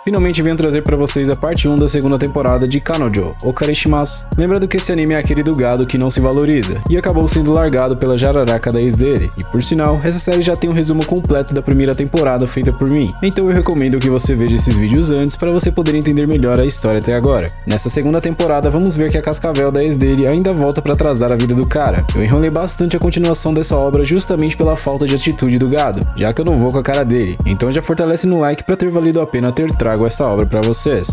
Finalmente venho trazer para vocês a parte 1 da segunda temporada de Kanojo, Okarishimasu. Lembrando que esse anime é aquele do gado que não se valoriza, e acabou sendo largado pela jararaca da ex dele, e por sinal, essa série já tem um resumo completo da primeira temporada feita por mim, então eu recomendo que você veja esses vídeos antes para você poder entender melhor a história até agora. Nessa segunda temporada vamos ver que a Cascavel da ex dele ainda volta para atrasar a vida do cara. Eu enrolei bastante a continuação dessa obra justamente pela falta de atitude do gado, já que eu não vou com a cara dele, então já fortalece no like para ter valido a pena ter trago essa obra para vocês.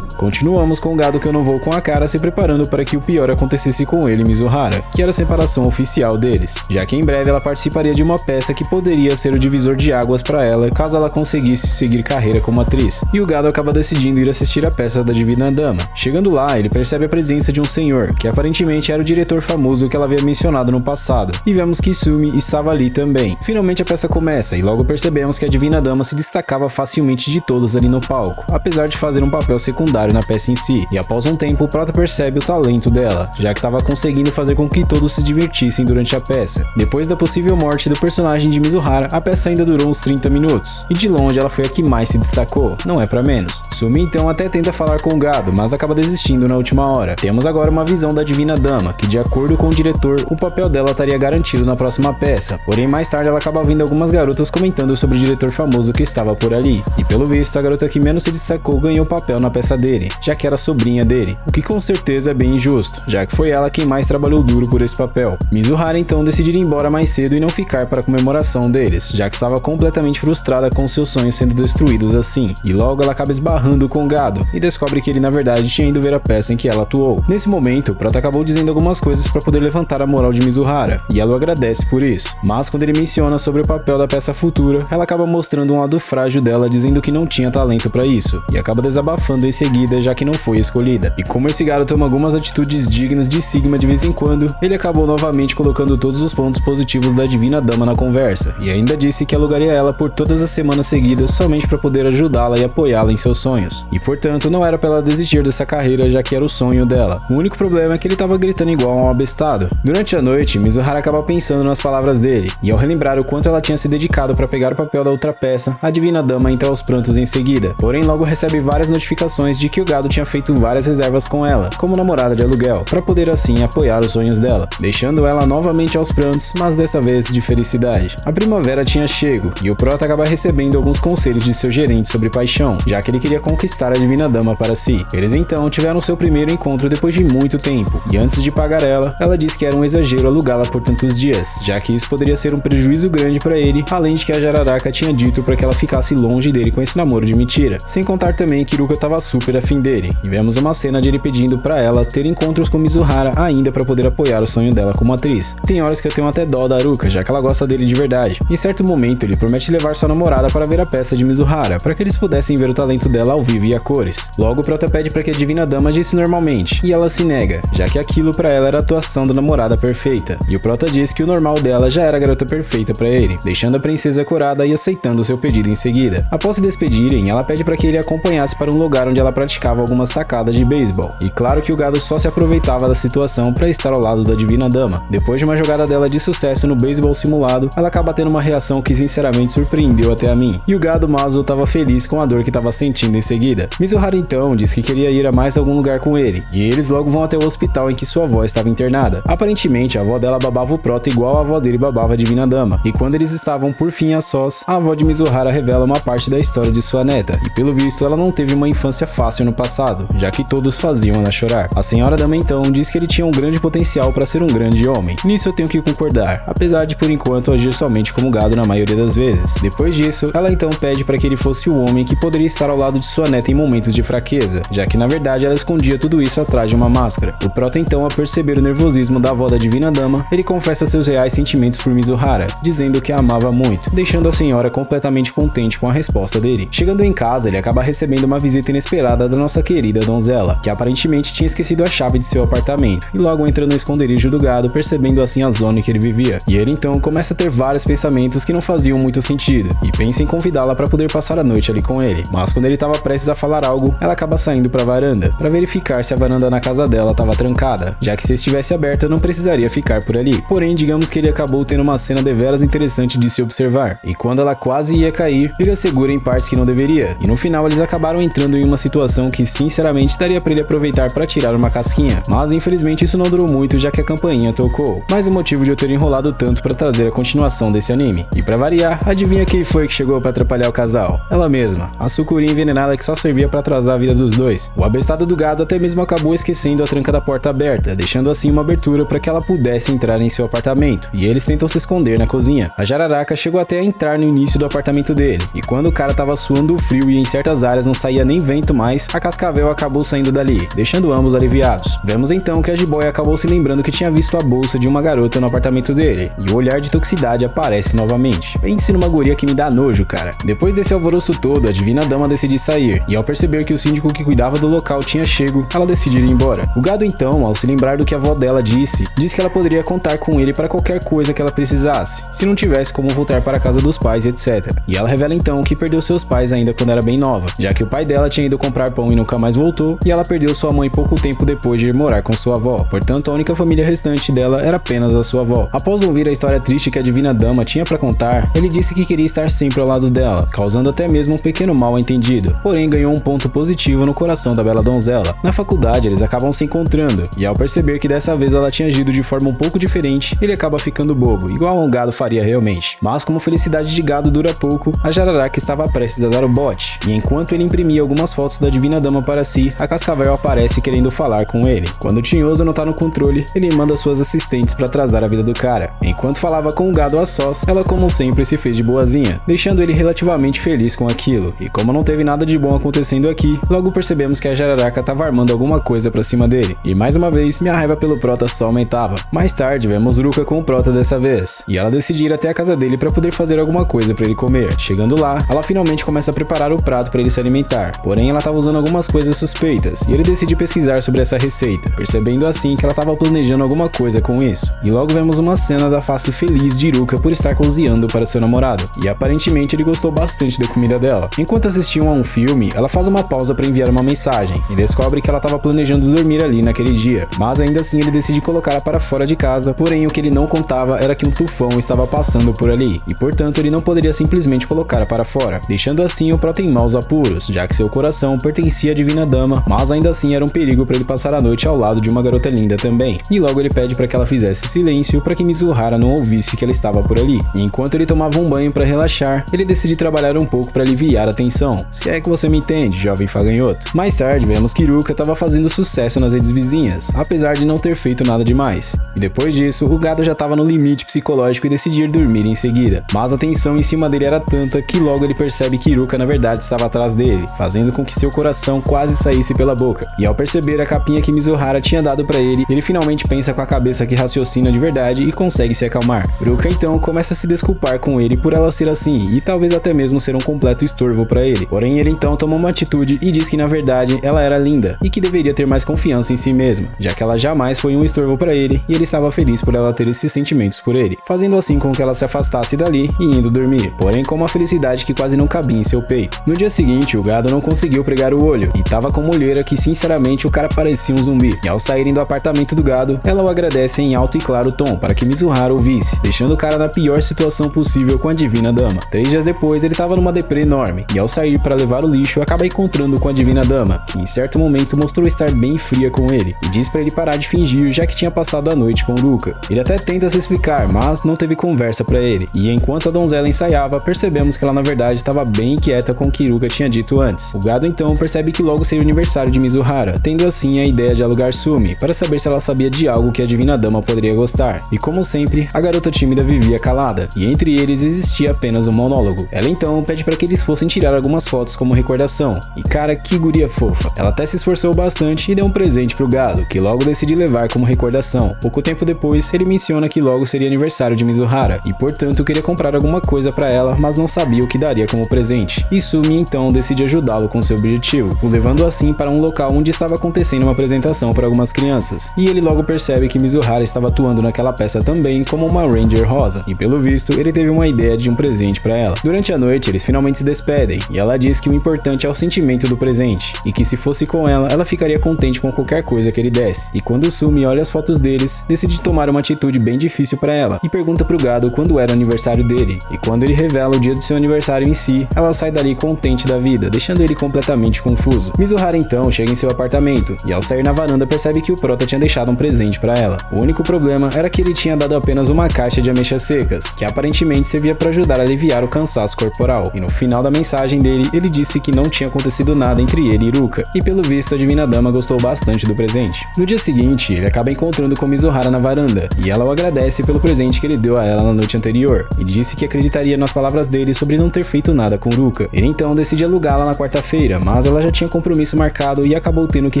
Continuamos com o gado que eu não vou com a cara se preparando para que o pior acontecesse com ele e Mizuhara, que era a separação oficial deles, já que em breve ela participaria de uma peça que poderia ser o divisor de águas para ela caso ela conseguisse seguir carreira como atriz, e o gado acaba decidindo ir assistir a peça da Divina Dama. Chegando lá, ele percebe a presença de um senhor, que aparentemente era o diretor famoso que ela havia mencionado no passado, e vemos Kisumi estava ali também. Finalmente a peça começa, e logo percebemos que a Divina Dama se destacava facilmente de todos ali no palco, apesar de fazer um papel secundário na peça em si, e após um tempo o prota percebe o talento dela, já que estava conseguindo fazer com que todos se divertissem durante a peça. Depois da possível morte do personagem de Mizuhara, a peça ainda durou uns 30 minutos, e de longe ela foi a que mais se destacou, não é pra menos. Sumi então até tenta falar com o gado, mas acaba desistindo na última hora. Temos agora uma visão da Divina Dama, que de acordo com o diretor, o papel dela estaria garantido na próxima peça, porém mais tarde ela acaba vendo algumas garotas comentando sobre o diretor famoso que estava por ali, e pelo visto a garota que menos se destacou ganhou o papel na peça dele, já que era sobrinha dele, o que com certeza é bem injusto, já que foi ela quem mais trabalhou duro por esse papel. Mizuhara então decidiu ir embora mais cedo e não ficar para a comemoração deles, já que estava completamente frustrada com seus sonhos sendo destruídos assim, e logo ela acaba esbarrando com o gado, e descobre que ele na verdade tinha ido ver a peça em que ela atuou. Nesse momento, o prota acabou dizendo algumas coisas para poder levantar a moral de Mizuhara, e ela o agradece por isso, mas quando ele menciona sobre o papel da peça futura, ela acaba mostrando um lado frágil dela dizendo que não tinha talento para isso, e acaba desabafando em seguida já que não foi escolhida. E como esse garoto toma algumas atitudes dignas de Sigma de vez em quando, ele acabou novamente colocando todos os pontos positivos da Divina Dama na conversa, e ainda disse que alugaria ela por todas as semanas seguidas somente para poder ajudá-la e apoiá-la em seus sonhos, e portanto não era para ela desistir dessa carreira já que era o sonho dela. O único problema é que ele estava gritando igual um abestado. Durante a noite, Mizuhara acaba pensando nas palavras dele, e ao relembrar o quanto ela tinha se dedicado para pegar o papel da outra peça, a Divina Dama entra aos prantos em seguida, porém logo recebe várias notificações de que o gado tinha feito várias reservas com ela, como namorada de aluguel, para poder assim apoiar os sonhos dela, deixando ela novamente aos prantos, mas dessa vez de felicidade. A primavera tinha chego, e o prota acaba recebendo alguns conselhos de seu gerente sobre paixão, já que ele queria conquistar a Divina Dama para si. Eles então tiveram seu primeiro encontro depois de muito tempo, e antes de pagar ela disse que era um exagero alugá-la por tantos dias, já que isso poderia ser um prejuízo grande para ele, além de que a jararaca tinha dito para que ela ficasse longe dele com esse namoro de mentira. Sem contar também que Iruka estava super afim dele, e vemos uma cena de ele pedindo para ela ter encontros com Mizuhara ainda para poder apoiar o sonho dela como atriz. Tem horas que eu tenho até dó da Iruka, já que ela gosta dele de verdade. Em certo momento ele promete levar sua namorada para ver a peça de Mizuhara, para que eles pudessem ver o talento dela ao vivo e a cores. Logo o prota pede para que a Divina Dama agisse normalmente, e ela se nega, já que aquilo para ela era a atuação da namorada perfeita. E o prota diz que o normal dela já era a garota perfeita para ele, deixando a princesa curada e aceitando seu pedido em seguida. Após se despedirem, ela pede para que ele a acompanhasse para um lugar onde ela praticava algumas tacadas de beisebol. E claro que o gado só se aproveitava da situação para estar ao lado da Divina Dama. Depois de uma jogada dela de sucesso no beisebol simulado, ela acaba tendo uma reação que sinceramente surpreendeu até a mim. E o gado Mazo estava feliz com a dor que estava sentindo em seguida. Mizuhara então diz que queria ir a mais algum lugar com ele, e eles logo vão até o hospital em que sua avó estava internada. Aparentemente a avó dela babava o prota igual a avó dele babava a Divina Dama, e quando eles estavam por fim a sós, a avó de Mizuhara revela uma parte da história de sua neta, e pelo visto ela não teve uma infância fácil no passado, já que todos faziam ela chorar. A senhora Dama então diz que ele tinha um grande potencial para ser um grande homem. Nisso eu tenho que concordar, apesar de por enquanto agir somente como gado na maioria das vezes. Depois disso, ela então pede para que ele fosse o homem que poderia estar ao lado de sua neta em momentos de fraqueza, já que na verdade ela escondia tudo isso atrás de uma máscara. O prota então, ao perceber o nervosismo da avó da Divina Dama, ele confessa seus reais sentimentos por Mizuhara, dizendo que a amava muito, deixando a senhora completamente contente com a resposta dele. Chegando em casa, ele acaba recebendo uma visita inesperada da nossa querida donzela, que aparentemente tinha esquecido a chave de seu apartamento, e logo entra no esconderijo do gado, percebendo assim a zona em que ele vivia. E ele então começa a ter vários pensamentos que não faziam muito sentido, e pensa em convidá-la para poder passar a noite ali com ele. Mas quando ele estava prestes a falar algo, ela acaba saindo para a varanda, para verificar se a varanda na casa dela estava trancada, já que se estivesse aberta não precisaria ficar por ali. Porém, digamos que ele acabou tendo uma cena deveras interessante de se observar, e quando ela quase ia cair, ele a segura em partes que não deveria, e no final final eles acabaram entrando em uma situação que sinceramente daria pra ele aproveitar pra tirar uma casquinha, mas infelizmente isso não durou muito já que a campainha tocou. Mais um motivo de eu ter enrolado tanto pra trazer a continuação desse anime. E pra variar, adivinha quem foi que chegou pra atrapalhar o casal? Ela mesma, a sucuri envenenada que só servia pra atrasar a vida dos dois. O abestado do gado até mesmo acabou esquecendo a tranca da porta aberta, deixando assim uma abertura para que ela pudesse entrar em seu apartamento, e eles tentam se esconder na cozinha. A jararaca chegou até a entrar no início do apartamento dele, e quando o cara tava suando frio e em certas áreas não saía nem vento mais, a cascavel acabou saindo dali, deixando ambos aliviados. Vemos então que a jiboia acabou se lembrando que tinha visto a bolsa de uma garota no apartamento dele, e o olhar de toxicidade aparece novamente. Pense numa guria que me dá nojo, cara. Depois desse alvoroço todo, a divina dama decide sair, e ao perceber que o síndico que cuidava do local tinha chego, ela decide ir embora. O gado então, ao se lembrar do que a avó dela disse que ela poderia contar com ele para qualquer coisa que ela precisasse, se não tivesse como voltar para a casa dos pais, etc. E ela revela então que perdeu seus pais ainda quando era bem nova, já que o pai dela tinha ido comprar pão e nunca mais voltou, e ela perdeu sua mãe pouco tempo depois de ir morar com sua avó. Portanto, a única família restante dela era apenas a sua avó. Após ouvir a história triste que a divina dama tinha para contar, ele disse que queria estar sempre ao lado dela, causando até mesmo um pequeno mal entendido. Porém, ganhou um ponto positivo no coração da bela donzela. Na faculdade, eles acabam se encontrando, e ao perceber que dessa vez ela tinha agido de forma um pouco diferente, ele acaba ficando bobo, igual um gado faria realmente. Mas como felicidade de gado dura pouco, a jararaca estava prestes a dar o bote, e enquanto ele imprimia algumas fotos da divina dama para si, a cascavel aparece querendo falar com ele. Quando o tinhoso não tá no controle, ele manda suas assistentes para atrasar a vida do cara. Enquanto falava com o gado a sós, ela como sempre se fez de boazinha, deixando ele relativamente feliz com aquilo. E como não teve nada de bom acontecendo aqui, logo percebemos que a jararaca tava armando alguma coisa pra cima dele. E mais uma vez, minha raiva pelo Prota só aumentava. Mais tarde, vemos Ruka com o Prota dessa vez, e ela decide ir até a casa dele pra poder fazer alguma coisa pra ele comer. Chegando lá, ela finalmente começa a preparar o prato pra ele se alimentar, porém ela tava usando algumas coisas suspeitas, e ele decide pesquisar sobre essa receita, percebendo assim que ela tava planejando alguma coisa com isso. E logo vemos uma cena da face feliz de Ruka por estar cozinhando para seu namorado, e aparentemente ele gostou bastante da comida dela. Enquanto assistiam a um filme, ela faz uma pausa para enviar uma mensagem, e descobre que ela estava planejando dormir ali naquele dia, mas ainda assim ele decide colocá-la para fora de casa, porém o que ele não contava era que um tufão estava passando por ali, e portanto ele não poderia simplesmente colocá-la para fora, deixando assim o Prota em maus apuros, já que seu coração pertencia à divina dama, mas ainda assim era um perigo para ele passar a noite ao lado de uma garota linda também, e logo ele pede para que ela fizesse silêncio para que Mizuhara não ouvisse que ela estava por ali. E enquanto ele tomava um banho para relaxar, ele decide trabalhar um pouco para aliviar a tensão, se é que você me entende, jovem faganhoto. Mais tarde, vemos que Ruka estava fazendo sucesso nas redes vizinhas, apesar de não ter feito nada demais. E depois disso, o gado já estava no limite psicológico e decidir dormir em seguida. Mas a tensão em cima dele era tanta que logo ele percebe que Ruka na verdade estava atrás dele, fazendo com que seu coração quase saísse pela boca. E ao perceber a capinha que Mizuhara tinha dado para ele, ele finalmente pensa com a cabeça que raciocina de verdade e consegue se acalmar. Ruka então começa a se desculpar com ele por ela ser assim e talvez até mesmo ser um completo estorvo para ele. Porém ele então toma uma atitude e diz que na verdade ela era linda e que deveria ter mais confiança em si mesma, já que ela jamais foi um estorvo para ele e ele estava feliz por ela ter esses sentimentos por ele, fazendo assim com que ela se afastasse dali e indo dormir, porém com uma felicidade que quase não cabia em seu peito. No dia seguinte, o gado não conseguiu pregar o olho e tava com uma olheira que sinceramente o cara parecia um zumbi, e ao saírem do apartamento do gado, ela o agradece em alto e claro tom para que Mizuhara ouvisse, deixando o cara na pior situação possível com a divina dama. 3 dias depois, ele tava numa deprê enorme, e ao sair para levar o lixo, acaba encontrando com a divina dama, que em certo momento mostrou estar bem fria com ele, e diz para ele parar de fingir, já que tinha passado a noite com Ruka. Ele até tenta se explicar, mas não teve conversa para ele, e enquanto a donzela ensaiava, percebemos que ela na verdade estava bem inquieta com o que Ruka tinha dito antes. O gado então percebe que logo seria o aniversário de Mizuhara, tendo assim a ideia de alugar Sumi, para saber se ela sabia de algo que a divina dama poderia gostar. E como sempre, a garota tímida vivia calada, e entre eles existia apenas um monólogo. Ela então pede para que eles fossem tirar algumas fotos como recordação, e cara, que guria fofa. Ela até se esforçou bastante e deu um presente pro gado, que logo decide levar como recordação. Pouco tempo depois, ele menciona que logo seria aniversário de Mizuhara, e portanto queria comprar alguma coisa para ela, mas não sabia o que daria como presente. E Sumi então decide ajudá-lo com seu objetivo, o levando assim para um local onde estava acontecendo uma apresentação para algumas crianças, e ele logo percebe que Mizuhara estava atuando naquela peça também como uma Ranger rosa, e pelo visto ele teve uma ideia de um presente para ela. Durante a noite eles finalmente se despedem, e ela diz que o importante é o sentimento do presente, e que se fosse com ela, ela ficaria contente com qualquer coisa que ele desse. E quando Sumi olha as fotos deles, decide tomar uma atitude bem difícil para ela, e pergunta pro gado quando era o aniversário dele, e quando ele revela o dia do seu aniversário em si, ela sai dali contente diferente da vida, deixando ele completamente confuso. Mizuhara então chega em seu apartamento e ao sair na varanda percebe que o prota tinha deixado um presente para ela. O único problema era que ele tinha dado apenas uma caixa de ameixas secas, que aparentemente servia para ajudar a aliviar o cansaço corporal. E no final da mensagem dele, ele disse que não tinha acontecido nada entre ele e Iruka, e pelo visto a Divina Dama gostou bastante do presente. No dia seguinte, ele acaba encontrando com Mizuhara na varanda, e ela o agradece pelo presente que ele deu a ela na noite anterior, e disse que acreditaria nas palavras dele sobre não ter feito nada com Ruka. Ele então decide alugá-la na quarta-feira, mas ela já tinha compromisso marcado e acabou tendo que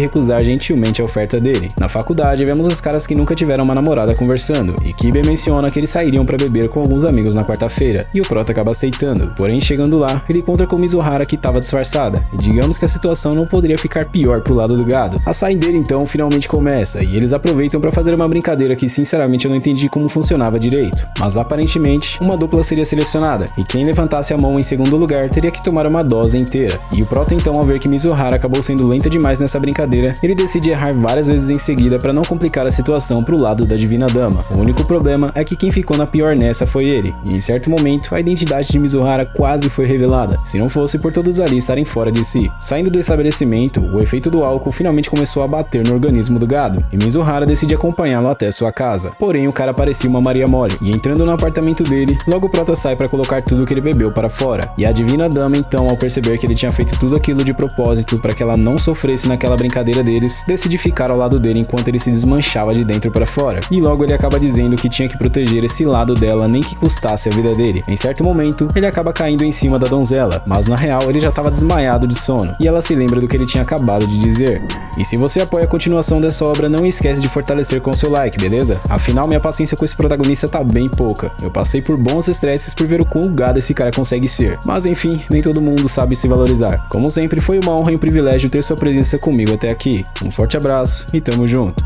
recusar gentilmente a oferta dele. Na faculdade, vemos os caras que nunca tiveram uma namorada conversando, e Kibe menciona que eles sairiam para beber com alguns amigos na quarta-feira, e o prota acaba aceitando. Porém, chegando lá, ele encontra com Mizuhara que estava disfarçada, e digamos que a situação não poderia ficar pior pro lado do gado. A saideira então finalmente começa, e eles aproveitam para fazer uma brincadeira que sinceramente eu não entendi como funcionava direito, mas aparentemente uma dupla seria selecionada, e quem levantasse a mão em segundo lugar teria que tomar uma dose inteira. E o prota então, ao ver que Mizuhara acabou sendo lenta demais nessa brincadeira, ele decide errar várias vezes em seguida para não complicar a situação pro lado da Divina Dama. O único problema é que quem ficou na pior nessa foi ele, e em certo momento a identidade de Mizuhara quase foi revelada, se não fosse por todos ali estarem fora de si. Saindo do estabelecimento, o efeito do álcool finalmente começou a bater no organismo do gado, e Mizuhara decide acompanhá-lo até sua casa. Porém, o cara parecia uma Maria Mole, e entrando no apartamento dele, logo o prota sai para colocar tudo que ele bebeu para fora. E a Divina Dama então, ao perceber que ele tinha feito tudo aquilo de propósito para que ela não sofresse naquela brincadeira deles, decide ficar ao lado dele enquanto ele se desmanchava de dentro para fora. E logo ele acaba dizendo que tinha que proteger esse lado dela nem que custasse a vida dele. Em certo momento, ele acaba caindo em cima da donzela, mas na real ele já estava desmaiado de sono, e ela se lembra do que ele tinha acabado de dizer. E se você apoia a continuação dessa obra, não esquece de fortalecer com o seu like, beleza? Afinal, minha paciência com esse protagonista tá bem pouca. Eu passei por bons estresses por ver o quão gado esse cara consegue ser. Mas enfim, nem todo mundo sabe se valorizar. Como sempre, foi uma honra e um privilégio ter sua presença comigo até aqui. Um forte abraço e tamo junto.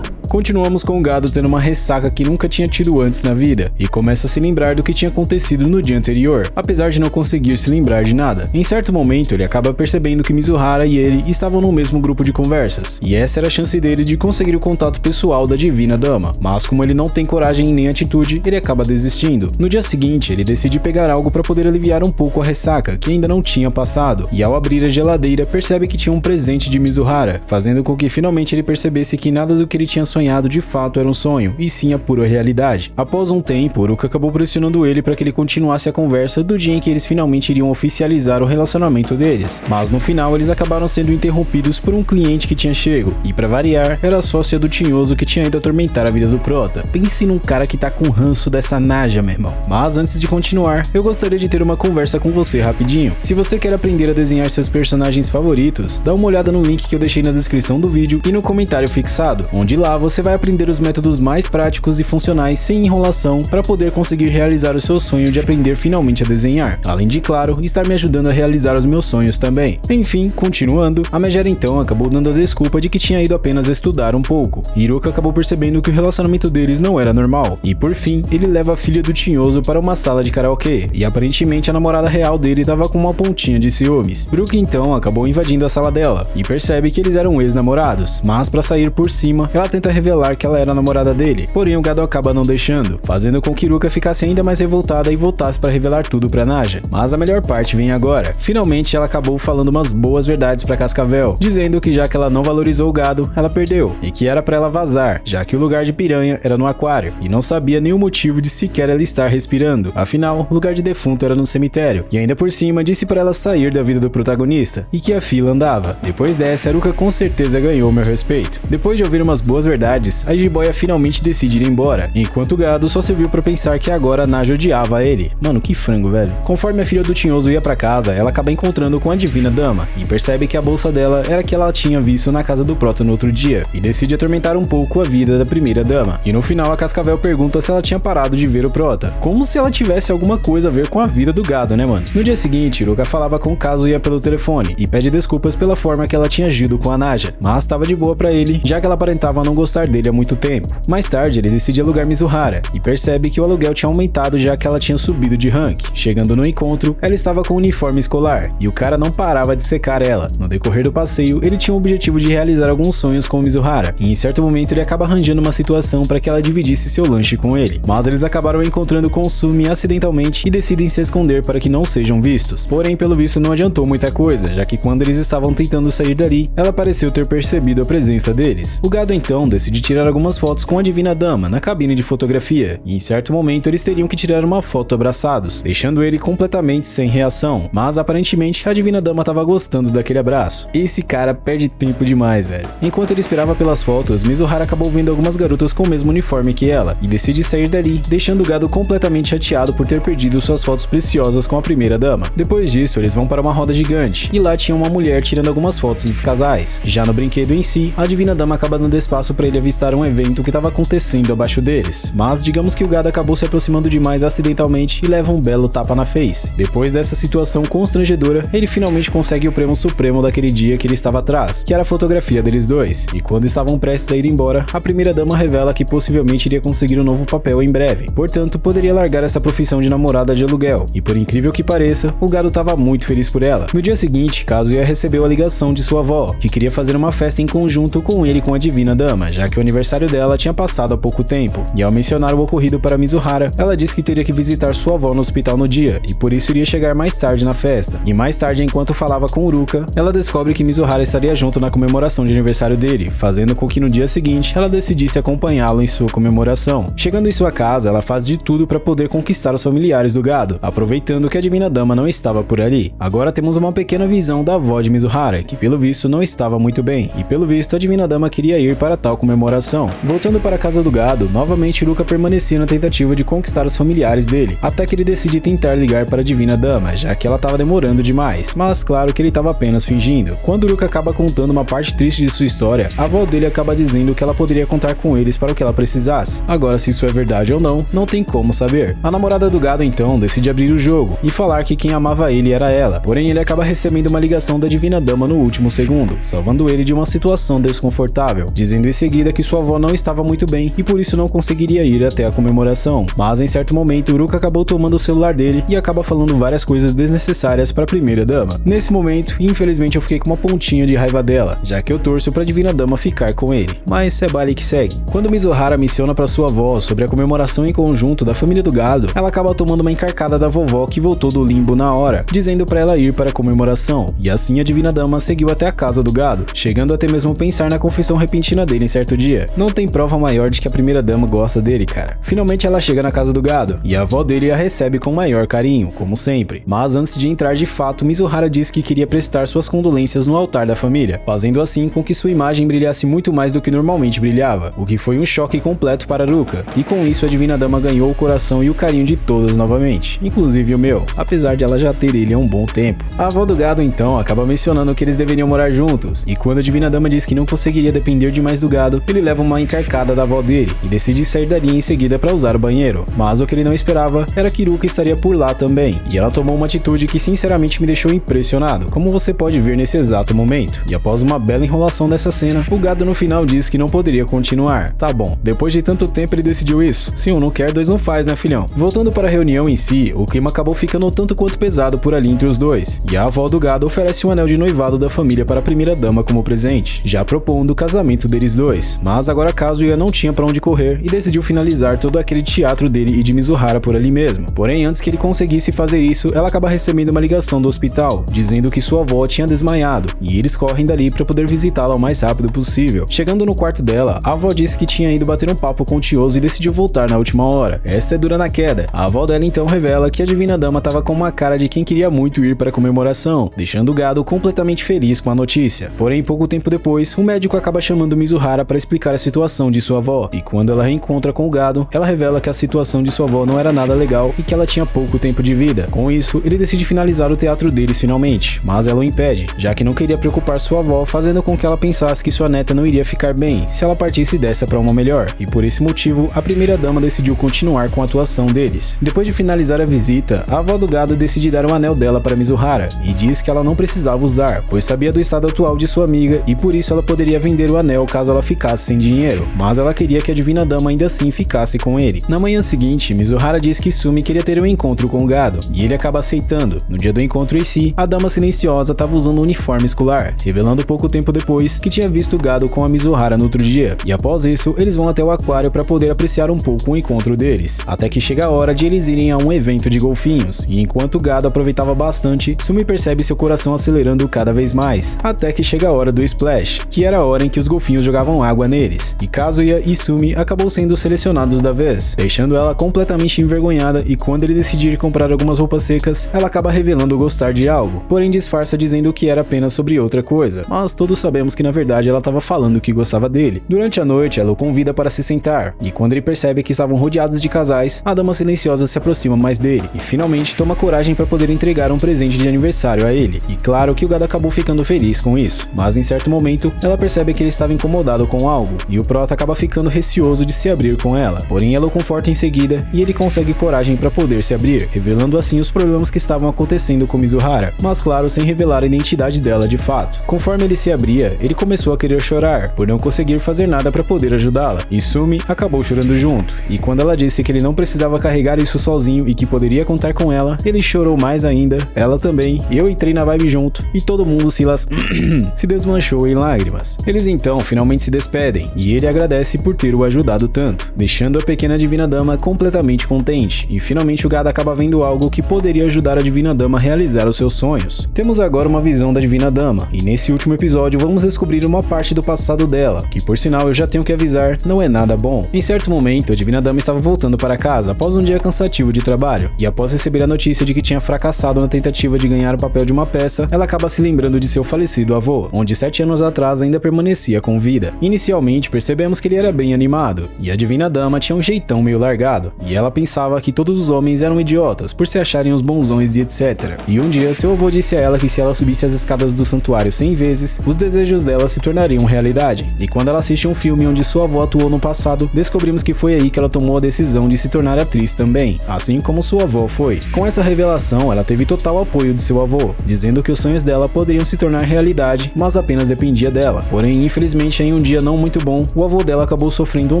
Continuamos com o gado tendo uma ressaca que nunca tinha tido antes na vida, e começa a se lembrar do que tinha acontecido no dia anterior, apesar de não conseguir se lembrar de nada. Em certo momento, ele acaba percebendo que Mizuhara e ele estavam no mesmo grupo de conversas, e essa era a chance dele de conseguir o contato pessoal da Divina Dama, mas como ele não tem coragem nem atitude, ele acaba desistindo. No dia seguinte, ele decide pegar algo para poder aliviar um pouco a ressaca, que ainda não tinha passado, e ao abrir a geladeira, percebe que tinha um presente de Mizuhara, fazendo com que finalmente ele percebesse que nada do que ele tinha sonhado de fato era um sonho, e sim a pura realidade. Após um tempo, Ruka acabou pressionando ele para que ele continuasse a conversa do dia em que eles finalmente iriam oficializar o relacionamento deles, mas no final eles acabaram sendo interrompidos por um cliente que tinha chego, e para variar, era a sócia do Tinhoso que tinha ido atormentar a vida do prota. Pense num cara que tá com ranço dessa naja, meu irmão. Mas antes de continuar, eu gostaria de ter uma conversa com você rapidinho. Se você quer aprender a desenhar seus personagens favoritos, dá uma olhada no link que eu deixei na descrição do vídeo e no comentário fixado, onde lá você vai aprender os métodos mais práticos e funcionais sem enrolação para poder conseguir realizar o seu sonho de aprender finalmente a desenhar, além de, claro, estar me ajudando a realizar os meus sonhos também. Enfim, continuando, a Megera então acabou dando a desculpa de que tinha ido apenas estudar um pouco. Hiruka acabou percebendo que o relacionamento deles não era normal, e por fim, ele leva a filha do Tinhoso para uma sala de karaokê, e aparentemente a namorada real dele estava com uma pontinha de ciúmes. Ruka então acabou invadindo a sala dela, e percebe que eles eram ex-namorados, mas para sair por cima, ela tenta revelar que ela era a namorada dele, porém o gado acaba não deixando, fazendo com que Ruka ficasse ainda mais revoltada e voltasse para revelar tudo pra Naja. Mas a melhor parte vem agora. Finalmente ela acabou falando umas boas verdades pra Cascavel, dizendo que já que ela não valorizou o gado, ela perdeu, e que era pra ela vazar, já que o lugar de piranha era no aquário, e não sabia nenhum motivo de sequer ela estar respirando, afinal, o lugar de defunto era no cemitério, e ainda por cima disse pra ela sair da vida do protagonista, e que a fila andava. Depois dessa, Ruka com certeza ganhou meu respeito. Depois de ouvir umas boas verdades, a jiboia finalmente decide ir embora, enquanto o gado só serviu pra pensar que agora a Naja odiava ele. Mano, que frango, velho. Conforme a filha do Tinhoso ia pra casa, ela acaba encontrando com a Divina Dama, e percebe que a bolsa dela era a que ela tinha visto na casa do prota no outro dia, e decide atormentar um pouco a vida da primeira dama. E no final a Cascavel pergunta se ela tinha parado de ver o prota, como se ela tivesse alguma coisa a ver com a vida do gado, né, mano? No dia seguinte, Ruka falava com Kazuya pelo telefone, e pede desculpas pela forma que ela tinha agido com a Naja, mas tava de boa pra ele, já que ela aparentava não gostar gostar dele há muito tempo. Mais tarde, ele decide alugar Mizuhara e percebe que o aluguel tinha aumentado já que ela tinha subido de rank. Chegando no encontro, ela estava com um uniforme escolar e o cara não parava de secar ela. No decorrer do passeio, ele tinha o objetivo de realizar alguns sonhos com Mizuhara e em certo momento ele acaba arranjando uma situação para que ela dividisse seu lanche com ele. Mas eles acabaram encontrando Konsumi acidentalmente e decidem se esconder para que não sejam vistos. Porém, pelo visto não adiantou muita coisa, já que quando eles estavam tentando sair dali, ela pareceu ter percebido a presença deles. O gado então decide tirar algumas fotos com a Divina Dama na cabine de fotografia e em certo momento eles teriam que tirar uma foto abraçados, deixando ele completamente sem reação. Mas aparentemente a Divina Dama estava gostando daquele abraço. Esse cara perde tempo demais, velho. Enquanto ele esperava pelas fotos, Mizuhara acabou vendo algumas garotas com o mesmo uniforme que ela e decide sair dali, deixando o gado completamente chateado por ter perdido suas fotos preciosas com a primeira dama. Depois disso, eles vão para uma roda gigante e lá tinha uma mulher tirando algumas fotos dos casais. Já no brinquedo em si, a Divina Dama acaba dando espaço para ele avistar um evento que estava acontecendo abaixo deles, mas digamos que o gado acabou se aproximando demais acidentalmente e leva um belo tapa na face. Depois dessa situação constrangedora, ele finalmente consegue o prêmio supremo daquele dia que ele estava atrás, que era a fotografia deles dois, e quando estavam prestes a ir embora, a primeira dama revela que possivelmente iria conseguir um novo papel em breve, portanto poderia largar essa profissão de namorada de aluguel, e por incrível que pareça, o gado estava muito feliz por ela. No dia seguinte, Kazuya recebeu a ligação de sua avó, que queria fazer uma festa em conjunto com ele e com a Divina Dama, já que o aniversário dela tinha passado há pouco tempo, e ao mencionar o ocorrido para Mizuhara, ela disse que teria que visitar sua avó no hospital no dia, e por isso iria chegar mais tarde na festa. E mais tarde, enquanto falava com Uruka, ela descobre que Mizuhara estaria junto na comemoração de aniversário dele, fazendo com que no dia seguinte ela decidisse acompanhá-lo em sua comemoração. Chegando em sua casa, ela faz de tudo para poder conquistar os familiares do gado, aproveitando que a Divina Dama não estava por ali. Agora temos uma pequena visão da avó de Mizuhara, que pelo visto não estava muito bem, e pelo visto a Divina Dama queria ir para tal comemoração. Voltando para a casa do gado, novamente Uruka permanecia na tentativa de conquistar os familiares dele, até que ele decide tentar ligar para a Divina Dama, já que ela estava demorando demais, mas claro que ele estava apenas fingindo. Quando Uruka acaba contando uma parte triste de sua história, a avó dele acaba dizendo que ela poderia contar com eles para o que ela precisasse. Agora, se isso é verdade ou não tem como saber. A namorada do gado então decide abrir o jogo e falar que quem amava ele era ela, porém ele acaba recebendo uma ligação da Divina Dama no último segundo, salvando ele de uma situação desconfortável, dizendo em seguida que sua avó não estava muito bem e por isso não conseguiria ir até a comemoração. Mas em certo momento, Uruka acabou tomando o celular dele e acaba falando várias coisas desnecessárias para a primeira dama. Nesse momento, infelizmente eu fiquei com uma pontinha de raiva dela, já que eu torço para a Divina Dama ficar com ele. Mas é baile que segue. Quando Mizuhara menciona para sua avó sobre a comemoração em conjunto da família do gado, ela acaba tomando uma encarcada da vovó que voltou do limbo na hora, dizendo para ela ir para a comemoração, e assim a Divina Dama seguiu até a casa do gado, chegando até mesmo pensar na confissão repentina dele em certo dia. Não tem prova maior de que a primeira dama gosta dele, cara. Finalmente ela chega na casa do gado, e a avó dele a recebe com maior carinho, como sempre. Mas antes de entrar de fato, Mizuhara disse que queria prestar suas condolências no altar da família, fazendo assim com que sua imagem brilhasse muito mais do que normalmente brilhava, o que foi um choque completo para Uruka, e com isso a Divina Dama ganhou o coração e o carinho de todos novamente, inclusive o meu, apesar de ela já ter ele há um bom tempo. A avó do gado então acaba mencionando que eles deveriam morar juntos, e quando a Divina Dama diz que não conseguiria depender demais do gado, ele leva uma encarcada da avó dele e decide sair dali em seguida para usar o banheiro. Mas o que ele não esperava era que Uruka estaria por lá também, e ela tomou uma atitude que sinceramente me deixou impressionado, como você pode ver nesse exato momento. E após uma bela enrolação dessa cena, o gado no final disse que não poderia continuar. Tá bom, depois de tanto tempo ele decidiu isso. Se um não quer, dois não faz, né, filhão? Voltando para a reunião em si, o clima acabou ficando tanto quanto pesado por ali entre os dois, e a avó do gado oferece um anel de noivado da família para a primeira dama como presente, já propondo o casamento deles dois. Mas agora Kazuya não tinha para onde correr e decidiu finalizar todo aquele teatro dele e de Mizuhara por ali mesmo. Porém, antes que ele conseguisse fazer isso, ela acaba recebendo uma ligação do hospital, dizendo que sua avó tinha desmaiado, e eles correm dali para poder visitá-la o mais rápido possível. Chegando no quarto dela, a avó disse que tinha ido bater um papo com o Tioso e decidiu voltar na última hora. Essa é dura na queda. A avó dela então revela que a Divina Dama estava com uma cara de quem queria muito ir para a comemoração, deixando o gado completamente feliz com a notícia. Porém, pouco tempo depois, o médico acaba chamando Mizuhara para explicar a situação de sua avó, e quando ela reencontra com o gado, ela revela que a situação de sua avó não era nada legal e que ela tinha pouco tempo de vida. Com isso, ele decide finalizar o teatro deles finalmente, mas ela o impede, já que não queria preocupar sua avó, fazendo com que ela pensasse que sua neta não iria ficar bem se ela partisse dessa para uma melhor, e por esse motivo, a primeira dama decidiu continuar com a atuação deles. Depois de finalizar a visita, a avó do gado decide dar um anel dela para Mizuhara, e diz que ela não precisava usar, pois sabia do estado atual de sua amiga e por isso ela poderia vender o anel caso ela ficasse ficasse sem dinheiro, mas ela queria que a Divina Dama ainda assim ficasse com ele. Na manhã seguinte, Mizuhara diz que Sumi queria ter um encontro com o gado, e ele acaba aceitando. No dia do encontro em si, a Dama Silenciosa estava usando um uniforme escolar, revelando pouco tempo depois que tinha visto o gado com a Mizuhara no outro dia, e após isso, eles vão até o aquário para poder apreciar um pouco o encontro deles, até que chega a hora de eles irem a um evento de golfinhos, e enquanto o gado aproveitava bastante, Sumi percebe seu coração acelerando cada vez mais, até que chega a hora do Splash, que era a hora em que os golfinhos jogavam água neles, e Kazuya e Sumi acabou sendo selecionados da vez, deixando ela completamente envergonhada, e quando ele decidir comprar algumas roupas secas, ela acaba revelando gostar de algo, porém disfarça dizendo que era apenas sobre outra coisa, mas todos sabemos que na verdade ela estava falando que gostava dele. Durante a noite, ela o convida para se sentar, e quando ele percebe que estavam rodeados de casais, a Dama Silenciosa se aproxima mais dele, e finalmente toma coragem para poder entregar um presente de aniversário a ele, e claro que o gado acabou ficando feliz com isso, mas em certo momento, ela percebe que ele estava incomodado com algo, e o prota acaba ficando receoso de se abrir com ela, porém ela o conforta em seguida, e ele consegue coragem para poder se abrir, revelando assim os problemas que estavam acontecendo com Mizuhara, mas claro, sem revelar a identidade dela de fato. Conforme ele se abria, ele começou a querer chorar, por não conseguir fazer nada para poder ajudá-la, e Sumi acabou chorando junto, e quando ela disse que ele não precisava carregar isso sozinho e que poderia contar com ela, ele chorou mais ainda, ela também, eu entrei na vibe junto, e todo mundo se desmanchou em lágrimas. Eles então finalmente se despedem, e ele agradece por ter o ajudado tanto, deixando a pequena Divina Dama completamente contente, e finalmente o gado acaba vendo algo que poderia ajudar a Divina Dama a realizar os seus sonhos. Temos agora uma visão da Divina Dama, e nesse último episódio vamos descobrir uma parte do passado dela, que por sinal eu já tenho que avisar, não é nada bom. Em certo momento, a Divina Dama estava voltando para casa após um dia cansativo de trabalho, e após receber a notícia de que tinha fracassado na tentativa de ganhar o papel de uma peça, ela acaba se lembrando de seu falecido avô, onde 7 anos atrás ainda permanecia com vida. Inicialmente percebemos que ele era bem animado, e a Divina Dama tinha um jeitão meio largado, e ela pensava que todos os homens eram idiotas por se acharem os bonzões e etc. E um dia seu avô disse a ela que se ela subisse as escadas do santuário 100 vezes, os desejos dela se tornariam realidade. E quando ela assiste um filme onde sua avó atuou no passado, descobrimos que foi aí que ela tomou a decisão de se tornar atriz também, assim como sua avó foi. Com essa revelação, ela teve total apoio de seu avô, dizendo que os sonhos dela poderiam se tornar realidade, mas apenas dependia dela. Porém, infelizmente, em um dia não muito bom, o avô dela acabou sofrendo um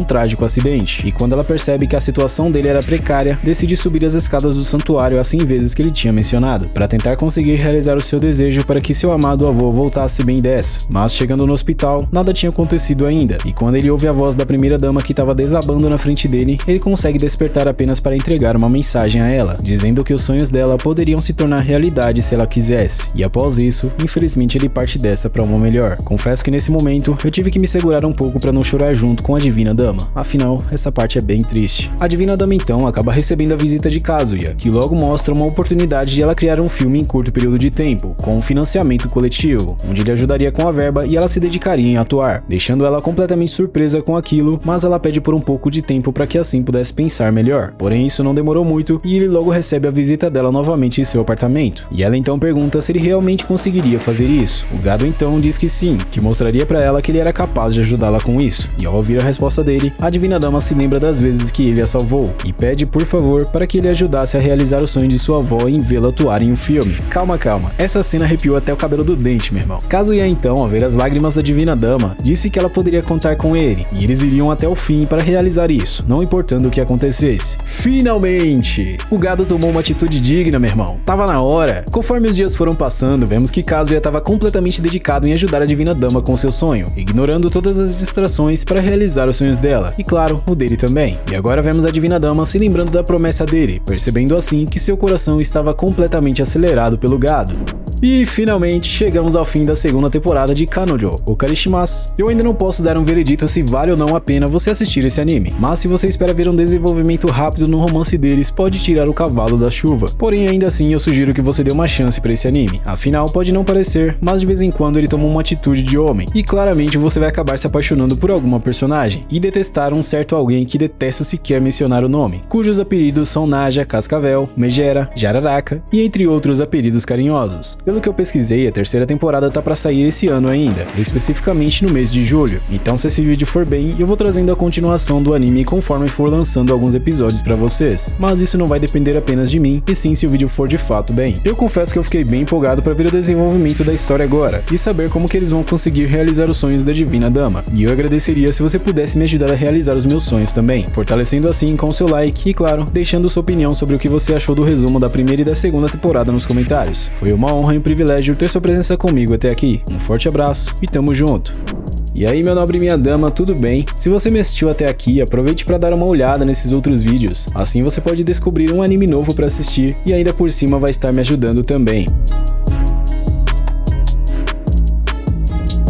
trágico acidente, e quando ela percebe que a situação dele era precária, decide subir as escadas do santuário as 100 vezes que ele tinha mencionado, para tentar conseguir realizar o seu desejo para que seu amado avô voltasse bem dessa. Mas chegando no hospital, nada tinha acontecido ainda, e quando ele ouve a voz da primeira dama que estava desabando na frente dele, ele consegue despertar apenas para entregar uma mensagem a ela, dizendo que os sonhos dela poderiam se tornar realidade se ela quisesse, e após isso, infelizmente ele parte dessa para uma melhor. Confesso que nesse momento, eu tive que me segurar um pouco para não chorar junto com a Divina Dama, afinal, essa parte é bem triste. A Divina Dama então acaba recebendo a visita de Kazuya, que logo mostra uma oportunidade de ela criar um filme em curto período de tempo, com um financiamento coletivo, onde ele ajudaria com a verba e ela se dedicaria em atuar, deixando ela completamente surpresa com aquilo, mas ela pede por um pouco de tempo para que assim pudesse pensar melhor. Porém, isso não demorou muito e ele logo recebe a visita dela novamente em seu apartamento, e ela então pergunta se ele realmente conseguiria fazer isso. O gado então diz que sim, que mostraria para ela que ele era capaz de ajudá-la com isso, e ao ouvir a resposta dele, a Divina Dama se lembra das vezes que ele a salvou, e pede por favor para que ele ajudasse a realizar o sonho de sua avó em vê-la atuar em um filme. Calma, essa cena arrepiou até o cabelo do dente, meu irmão. Kazuya então, ao ver as lágrimas da Divina Dama, disse que ela poderia contar com ele, e eles iriam até o fim para realizar isso, não importando o que acontecesse. Finalmente! O gado tomou uma atitude digna, meu irmão. Tava na hora. Conforme os dias foram passando, vemos que Kazuya estava completamente dedicado em ajudar a Divina Dama com seu sonho, ignorando todas as distrações para realizar os sonhos dela, e claro, o dele também. E agora vemos a Divina Dama se lembrando da promessa dele, percebendo assim que seu coração estava completamente acelerado pelo gado. E finalmente chegamos ao fim da segunda temporada de Kanojo, o Karishimasu. Eu ainda não posso dar um veredito se vale ou não a pena você assistir esse anime, mas se você espera ver um desenvolvimento rápido no romance deles, pode tirar o cavalo da chuva. Porém, ainda assim eu sugiro que você dê uma chance para esse anime, afinal pode não parecer, mas de vez em quando ele toma uma atitude de homem, e claramente você vai acabar se apaixonando por alguma personagem, e detestar um certo alguém que detesto sequer mencionar o nome, cujos apelidos são Naja, Cascavel, Megera, Jararaca, e entre outros apelidos carinhosos. Pelo que eu pesquisei, a terceira temporada tá pra sair esse ano ainda, especificamente no mês de julho. Então se esse vídeo for bem, eu vou trazendo a continuação do anime conforme for lançando alguns episódios pra vocês. Mas isso não vai depender apenas de mim, e sim se o vídeo for de fato bem. Eu confesso que eu fiquei bem empolgado pra ver o desenvolvimento da história agora, e saber como que eles vão conseguir realizar os sonhos da Divina Dama. E eu agradeceria se você pudesse me ajudar a realizar os meus sonhos também, fortalecendo assim com seu like e, claro, deixando sua opinião sobre o que você achou do resumo da primeira e da segunda temporada nos comentários. Foi uma honra e um privilégio ter sua presença comigo até aqui. Um forte abraço e tamo junto! E aí, meu nobre e minha dama, tudo bem? Se você me assistiu até aqui, aproveite para dar uma olhada nesses outros vídeos. Assim você pode descobrir um anime novo para assistir e ainda por cima vai estar me ajudando também.